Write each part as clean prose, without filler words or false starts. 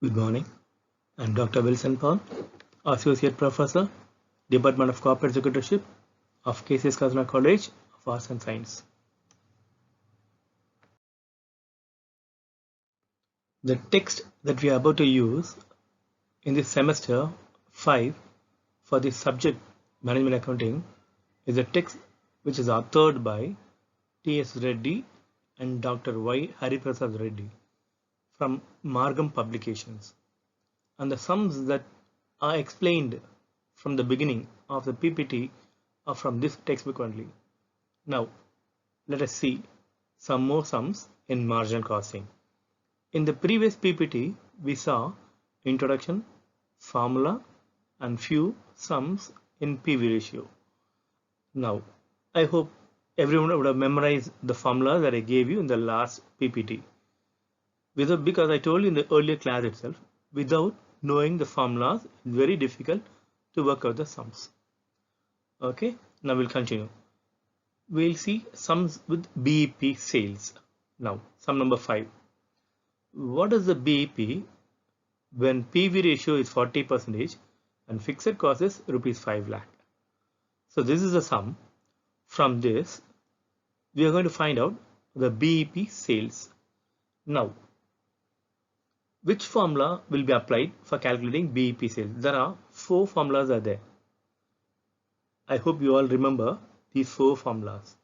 Good morning. I'm Dr. Wilson Paul, Associate Professor, Department of Corporate Secretaryship of KCS Kazana College of Arts and Science. The text that we are about to use in this semester 5 for the subject Management Accounting is a text which is authored by T.S. Reddy and Dr. Y. Hariprasad Reddy from Margam Publications. And the sums that are explained from the beginning of the PPT are from this textbook only. Now, let us see some more sums in marginal costing. In the previous PPT, we saw introduction, formula, and few sums in PV ratio. Now, I hope everyone would have memorized the formula that I gave you in the last PPT. Because I told you in the earlier class itself, without knowing the formulas, it's very difficult to work out the sums. Okay, now we'll continue. We'll see sums with BEP sales. Now, sum number 5. What is the BEP when PV ratio is 40% and fixed cost is rupees 5 lakh? So this is the sum. From this, we are going to find out the BEP sales. Now, which formula will be applied for calculating BEP sales? There are 4 formulas are there. I hope you all remember these 4 formulas.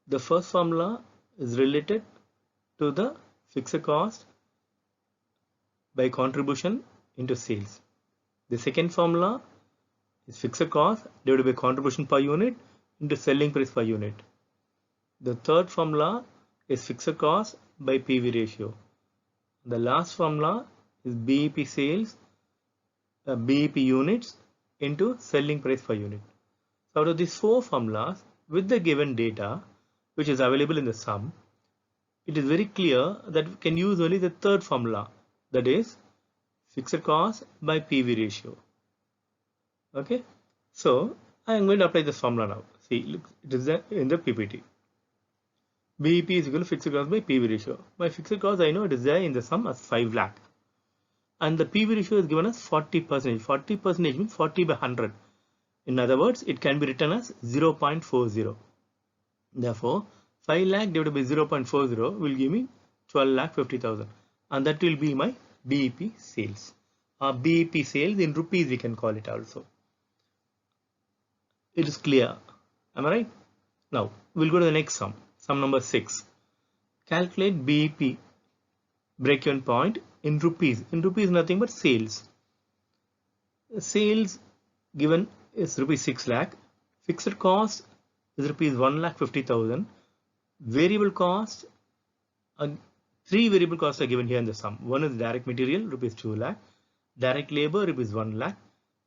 The first formula is related to the fixed cost by contribution into sales. The second formula is fixed cost divided by contribution per unit into selling price per unit. The third formula is fixed cost by PV ratio. The last formula is BEP sales, BEP units into selling price per unit. So out of these 4 formulas, with the given data, which is available in the sum, it is very clear that we can use only the third formula, that is fixed cost by PV ratio. Okay, so I am going to apply this formula now. See, look, it is there in the PPT. BEP is equal to fixed cost by PV ratio. My fixed cost, I know it is there in the sum as 5 lakh. And the PV ratio is given as 40%. 40% means 40 by 100. In other words, it can be written as 0.40. Therefore, 5 lakh divided by 0.40 will give me 12 lakh 50,000. And that will be my BEP sales. BEP sales in rupees we can call it also. It is clear. Am I right? Now, we'll go to the next sum. Sum number 6. Calculate BEP break-even point in rupees. In rupees nothing but sales. Sales given is rupees 6 lakh. Fixed cost is rupees 1 lakh 50,000. Variable cost, 3 variable costs are given here in the sum. One is direct material, rupees 2 lakh. Direct labor, rupees 1 lakh.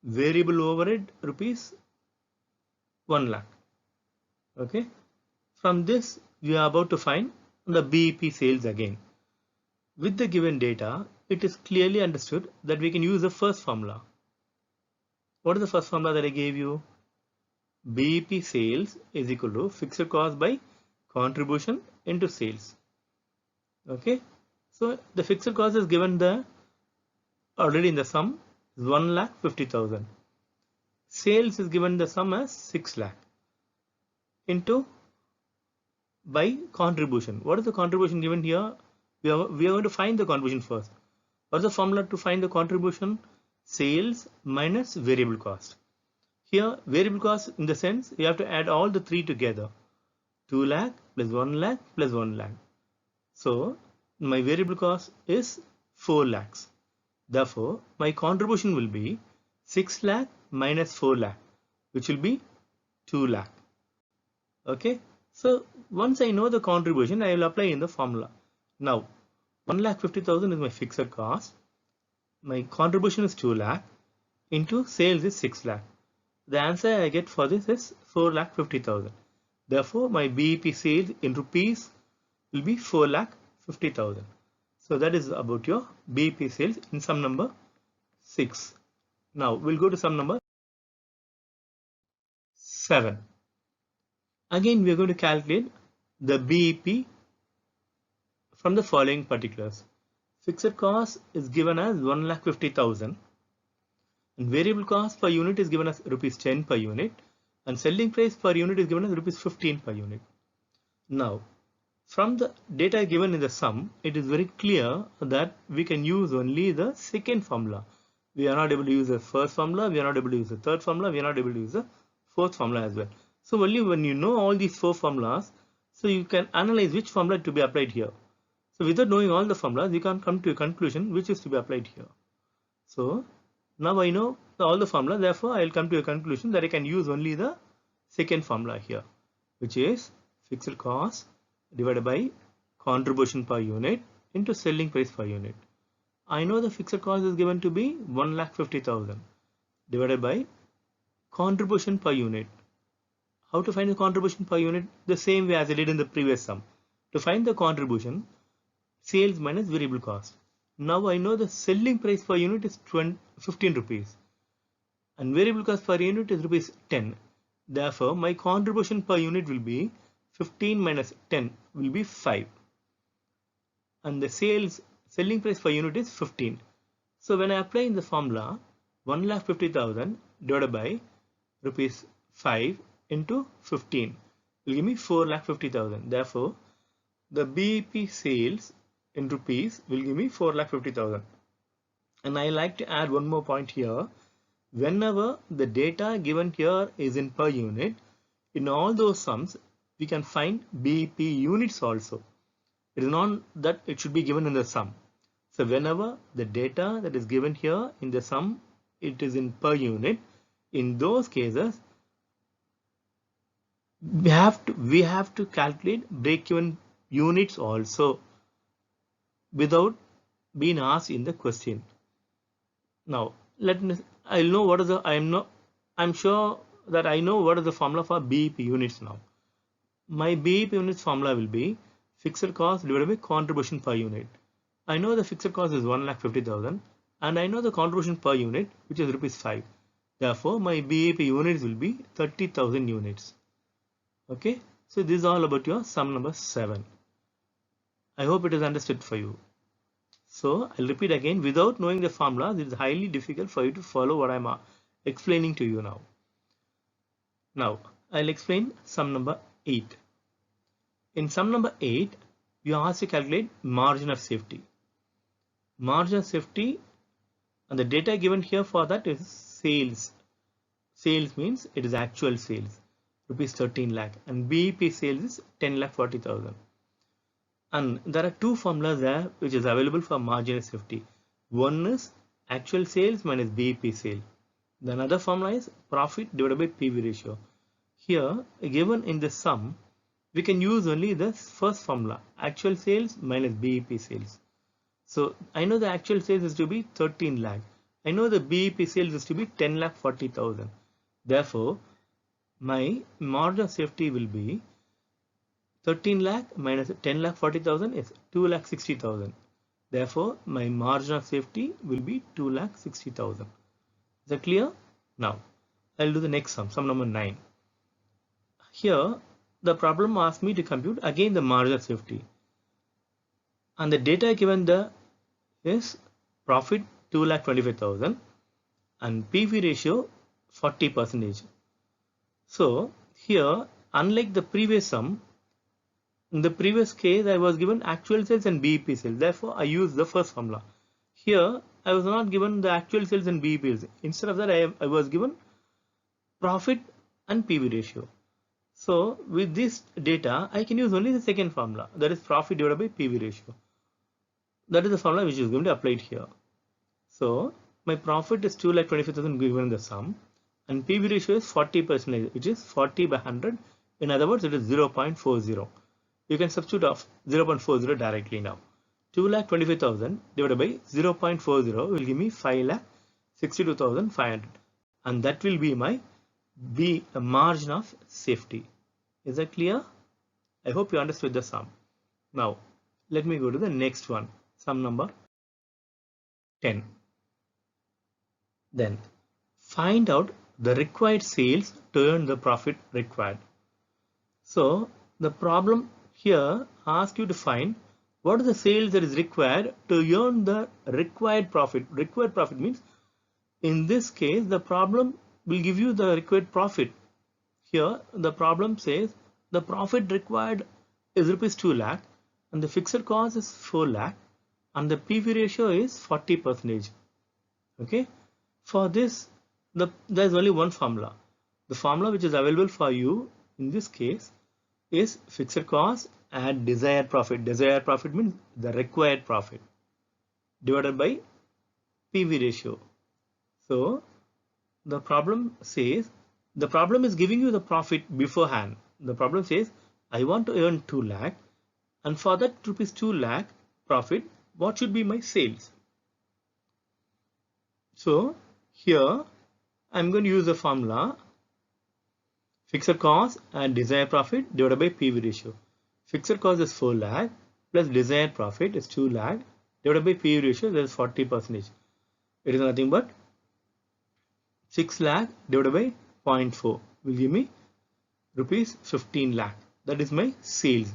Variable overhead, rupees 1 lakh. Okay. From this, we are about to find the BEP sales again. With the given data, it is clearly understood that we can use the first formula. What is the first formula that I gave you? BEP sales is equal to fixed cost by contribution into sales. Okay, so the fixed cost is given there already in the sum is 1 lakh 50,000. Sales is given the sum as 6 lakh into by contribution. What is the contribution given here? We are going to find the contribution first. What is the formula to find the contribution? Sales minus variable cost. Here variable cost in the sense you have to add all the 3 together. 2 lakh plus 1 lakh plus 1 lakh. So my variable cost is 4 lakhs. Therefore, my contribution will be 6 lakh minus 4 lakh, which will be 2 lakh. Okay. So once I know the contribution, I will apply in the formula. Now, 1 lakh 50,000 is my fixed cost. My contribution is 2 lakh into sales is 6 lakh. The answer I get for this is 4 lakh 50,000. Therefore, my BEP sales in rupees will be 4 lakh 50,000. So that is about your BEP sales in sum number 6. Now we'll go to sum number 7. Again, we are going to calculate the BEP from the following particulars. Fixed cost is given as 1,50,000 and variable cost per unit is given as rupees 10 per unit and selling price per unit is given as rupees 15 per unit. Now, from the data given in the sum, it is very clear that we can use only the second formula. We are not able to use the first formula, we are not able to use the third formula, we are not able to use the fourth formula as well. So only when you know all these four formulas, so you can analyze which formula to be applied here. So without knowing all the formulas, you can come to a conclusion which is to be applied here. So now I know all the formula, therefore I will come to a conclusion that I can use only the second formula here, which is fixed cost divided by contribution per unit into selling price per unit. I know the fixed cost is given to be 1,50,000 divided by contribution per unit. How to find the contribution per unit? The same way as I did in the previous sum. To find the contribution, sales minus variable cost. Now I know the selling price per unit is 15 rupees and variable cost per unit is rupees 10. Therefore, my contribution per unit will be 15 minus 10 will be 5 and the selling price per unit is 15. So when I apply in the formula 1,50,000 divided by rupees 5 into 15 will give me 4,50,000. Therefore, the BEP sales in rupees will give me 4,50,000. And I like to add one more point here. Whenever the data given here is in per unit, in all those sums we can find BEP units also. It is not that it should be given in the sum. So whenever the data that is given here in the sum, it is in per unit, in those cases we have to calculate break-even units also without being asked in the question. Now I'll know what is the I'm sure that I know what is the formula for BEP units now. My BEP units formula will be fixed cost divided by contribution per unit. I know the fixed cost is 1,50,000 and I know the contribution per unit which is rupees 5. Therefore, my BEP units will be 30,000 units. Okay, so this is all about your sum number 7. I hope it is understood for you. So I'll repeat again, without knowing the formulas, it is highly difficult for you to follow what I'm explaining to you now. Now I'll explain sum number 8. In sum number 8, you are asked to calculate margin of safety. Margin of safety and the data given here for that is sales. Sales means it is actual sales, rupees 13 lakh, and BEP sales is 10,40,000. And there are two formulas there which is available for margin of safety. One is actual sales minus BEP sale. The another formula is profit divided by PV ratio. Here, given in the sum, we can use only the first formula, actual sales minus BEP sales. So I know the actual sales is to be 13 lakh. I know the BEP sales is to be 10,40,000. Therefore, my margin of safety will be 13 lakh minus 10,40,000 is 2,60,000. Therefore, my margin of safety will be 2,60,000. Is that clear? Now, I'll do the next sum, sum number 9. Here, the problem asks me to compute again the margin of safety. And the data given there is profit 2,25,000 and PV ratio 40%. So, here, unlike the previous sum, in the previous case, I was given actual sales and BEP sales. Therefore, I used the first formula. Here, I was not given the actual sales and BEP sales. Instead of that, I was given profit and PV ratio. So, with this data, I can use only the second formula. That is profit divided by PV ratio. That is the formula which is going to be applied here. So, my profit is 2,25,000 given in the sum. And PV ratio is 40%, which is 40 by 100. In other words, it is 0.40. You can substitute of 0.40 directly now. 2,25,000 divided by 0.40 will give me 5,62,500, and that will be my margin of safety. Is that clear? I hope you understood the sum. Now let me go to the next one, sum number 10. Then find out the required sales to earn the profit required. So the problem here asks you to find what is the sales that is required to earn the required profit. Required profit means in this case the problem will give you the required profit. Here the problem says the profit required is rupees 2 lakh and the fixed cost is 4 lakh and the PV ratio is 40%. Okay, for this there is only one formula. The formula which is available for you in this case is fixed cost and desired profit. Desired profit means the required profit divided by PV ratio. So the problem says, the problem is giving you the profit beforehand. The problem says I want to earn 2 lakh and for that rupees 2 lakh profit, what should be my sales? So here I'm going to use the formula fixed cost and desired profit divided by PV ratio. Fixed cost is 4 lakh plus desired profit is 2 lakh divided by PV ratio, that is 40%. It is nothing but 6 lakh divided by 0.4 will give me rupees 15 lakh. That is my sales,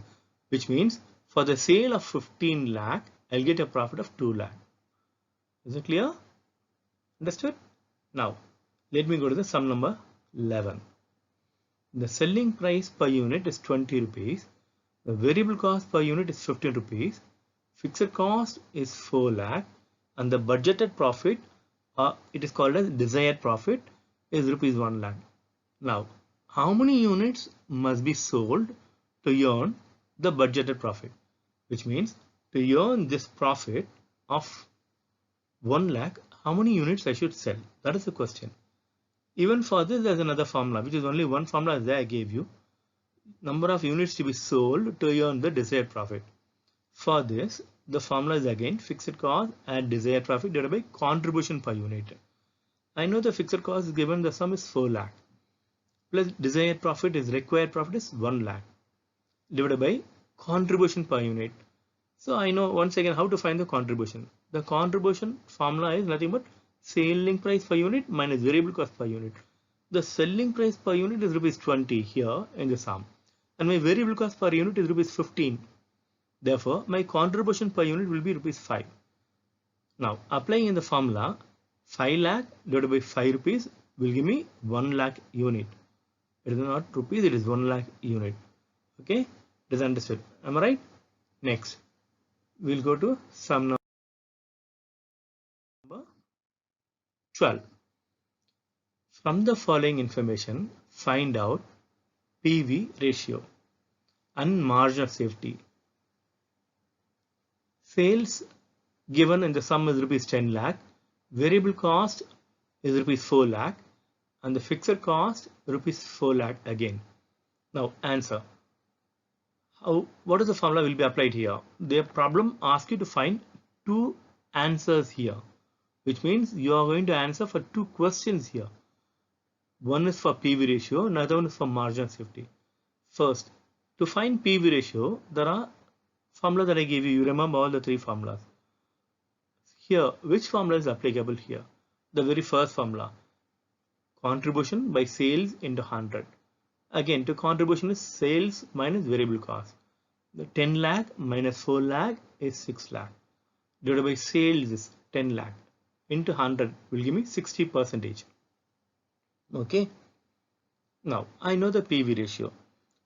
which means for the sale of 15 lakh I'll get a profit of 2 lakh. Is it clear? Understood? Now let me go to the sum number 11. The selling price per unit is 20 rupees. The variable cost per unit is 15 rupees. Fixed cost is 4 lakh and the budgeted profit, it is called as desired profit, is rupees 1 lakh. Now how many units must be sold to earn the budgeted profit? Which means to earn this profit of 1 lakh, how many units I should sell? That is the question. Even for this there is another formula, which is only one formula that I gave you. Number of units to be sold to earn the desired profit. For this the formula is again fixed cost and desired profit divided by contribution per unit. I know the fixed cost is given, the sum is 4 lakh plus desired profit is required profit is 1 lakh divided by contribution per unit. So I know once again how to find the contribution. The contribution formula is nothing but selling price per unit minus variable cost per unit. The selling price per unit is rupees 20 here in the sum and my variable cost per unit is rupees 15. Therefore my contribution per unit will be rupees 5. Now applying in the formula, 5 lakh divided by 5 rupees will give me 1 lakh unit. It is not rupees, it is 1 lakh unit. Okay, it is understood. Am I right? Next we'll go to sum number 12. From the following information, find out PV ratio and margin of safety. Sales given in the sum is rupees 10 lakh, variable cost is rupees 4 lakh and the fixed cost rupees 4 lakh again. Now answer. What is the formula will be applied here? The problem asks you to find two answers here, which means you are going to answer for two questions here. One is for PV ratio, another one is for margin of safety. First, to find PV ratio, there are formulas that I gave you. You remember all the three formulas. Here, which formula is applicable here? The very first formula, contribution by sales into 100. Again, to contribution is sales minus variable cost. The 10 lakh minus 4 lakh is 6 lakh. Divided by sales is 10 lakh into 100 will give me 60%. Okay. Now I know the PV ratio.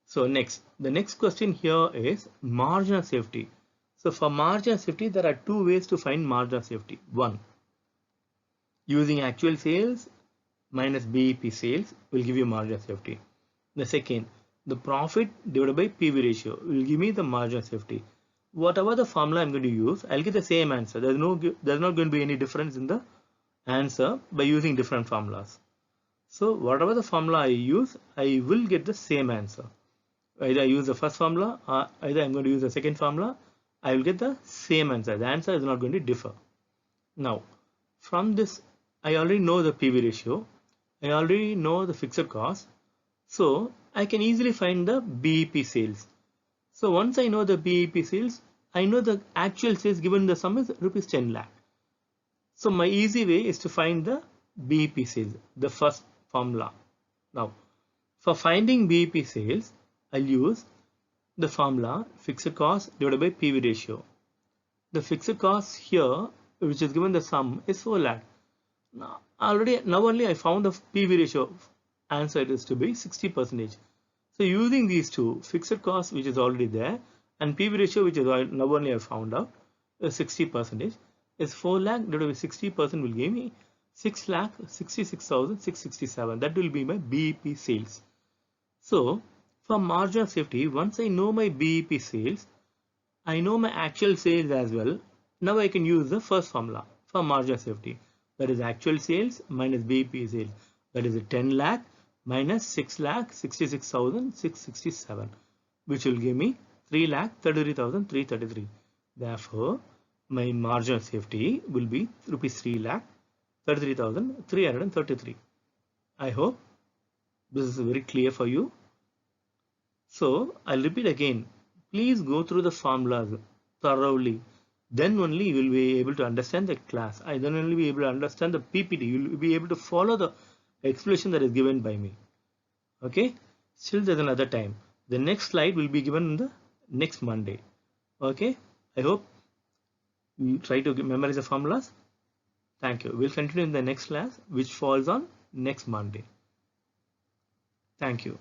So the next question here is margin of safety. So for margin of safety, there are two ways to find margin of safety. One, using actual sales minus BEP sales will give you margin of safety. The second, the profit divided by PV ratio will give me the margin of safety. Whatever the formula I'm going to use, I'll get the same answer. There's not going to be any difference in the answer by using different formulas. So whatever the formula I use, I will get the same answer. Either I use the first formula or either I'm going to use the second formula, I will get the same answer. The answer is not going to differ. Now from this, I already know the PV ratio. I already know the fixed cost. So I can easily find the BEP sales. So once I know the BEP sales, I know the actual sales given the sum is rupees 10 lakh. So my easy way is to find the BEP sales, the first formula. Now for finding BEP sales, I'll use the formula fixed cost divided by PV ratio. The fixed cost here, which is given the sum, is 4 lakh. Now only I found the PV ratio answer is to be 60%. So using these two, fixed cost which is already there and PV ratio which is now only I found out, 60% is 4 lakh divided by 60% will give me 6,66,667. That will be my BEP sales. So for margin of safety, once I know my BEP sales, I know my actual sales as well. Now I can use the first formula for margin of safety. That is actual sales minus BEP sales. That is 10 lakh minus 6,66,667, which will give me 3,33,333. Therefore, my margin of safety will be rupees 3,33,333. I hope this is very clear for you. So I'll repeat again. Please go through the formulas thoroughly. Then only you will be able to understand the class. Then only be able to understand the PPT. You will be able to follow the explanation that is given by me. Okay. Still there's another time. The next slide will be given on the next Monday. Okay. I hope you try to memorize the formulas. Thank you. We'll continue in the next class, which falls on next Monday. Thank you.